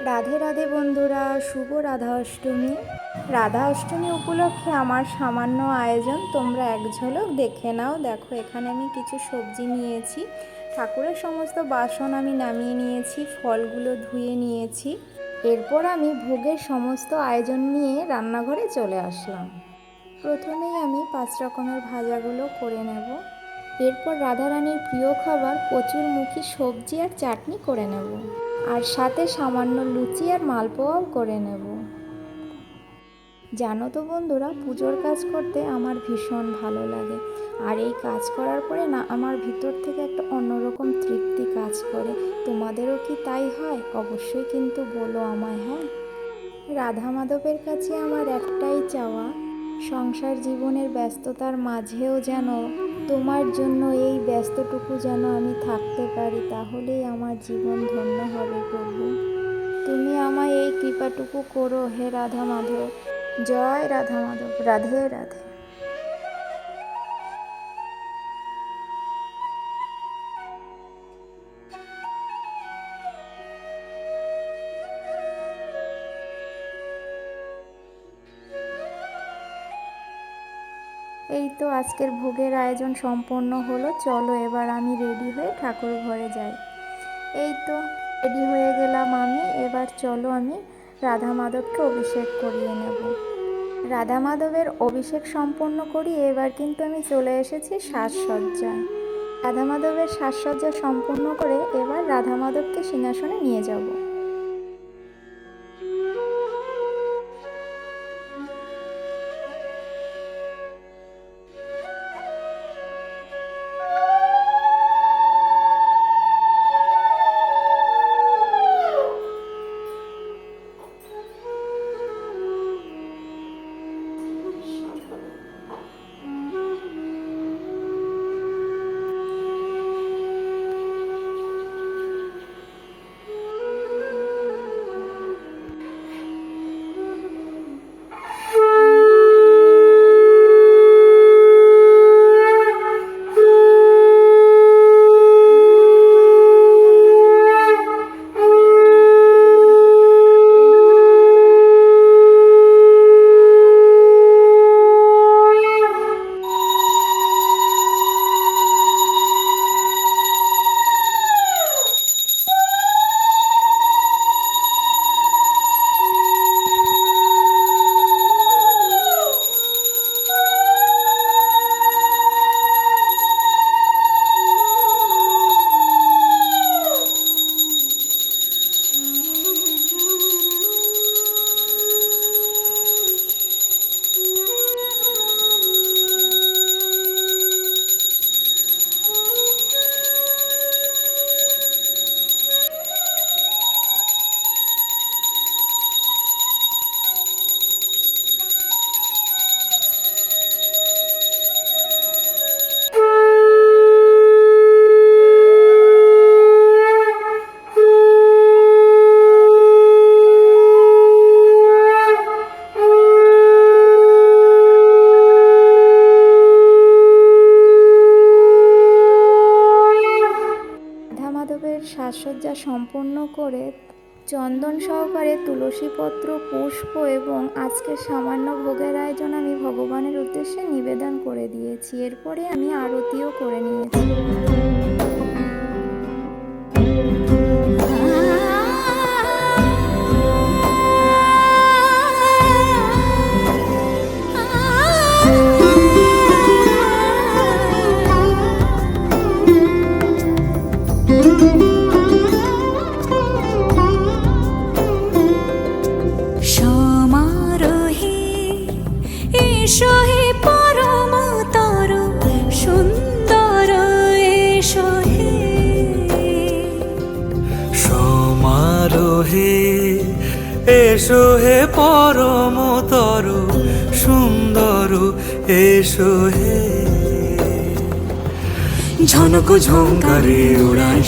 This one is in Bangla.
রাধে রাধে বন্ধুরা, শুভ রাধা অষ্টমী। রাধা অষ্টমী উপলক্ষে আমার সামান্য আয়োজন তোমরা এক ঝলক দেখে নাও। দেখো, এখানে আমি কিছু সবজি নিয়েছি, ঠাকুরের সমস্ত বাসন আমি নামিয়ে নিয়েছি, ফলগুলো ধুয়ে নিয়েছি। এরপর আমি ভোগের সমস্ত আয়োজন নিয়ে রান্নাঘরে চলে আসলাম। প্রথমেই আমি 5 রকমের ভাজাগুলো করে নেব। এরপর রাধারানীর প্রিয় খাবার কচুরমুখী সবজি আর চাটনি করে নেব, আর সাথে সামান্য লুচি আর মালপোয়াও করে নেব। জানো তো বন্ধুরা, পুজোর কাজ করতে আমার ভীষণ ভালো লাগে, আর এই কাজ করার পরে না আমার ভিতর থেকে একটা অন্যরকম তৃপ্তি কাজ করে। তোমাদেরও কি তাই হয়? অবশ্যই কিন্তু বলো আমায়। হ্যাঁ, রাধা মাধবের কাছে আমার একটাই চাওয়া, সংসার জীবনের ব্যস্ততার মাঝেও যেন তোমার জন্য এই ব্যস্তটুকু যেন আমি থাকতে পারি, তাহলেই আমার জীবন ধন্য হবে প্রভু। তুমি আমায় এই কৃপাটুকু করো হে রাধা মাধব। জয় রাধা মাধব। রাধে রাধে। এই তো আজকের ভোগের আয়োজন সম্পন্ন হলো। চলো এবার আমি রেডি হয়ে ঠাকুর ঘরে যাই। এই তো রেডি হয়ে গেলাম আমি। এবার চলো আমি রাধা মাধবকে অভিষেক করিয়ে নেব। রাধা মাধবের অভিষেক সম্পন্ন করিয়ে এবার কিন্তু আমি চলে এসেছি সাজসজ্জায়। রাধা মাধবের সাজসজ্জা সম্পন্ন করে এবার রাধা মাধবকে সিংহাসনে নিয়ে যাব। মাধবের সাজসজ্জা সম্পন্ন করে চন্দন সহকারে তুলসীপত্র, পুষ্প এবং আজকে সামান্য ভোগের আয়োজন আমি ভগবানের উদ্দেশ্যে নিবেদন করে দিয়েছি। এরপরে আমি আরতিও করে নিয়েছি। এসো হে পরম তর সুন্দর, এসো হে সমারোহে, এসো হে পরম তর সুন্দর, এসো হে ঝনক ঝঙ্কারে ওড়ায়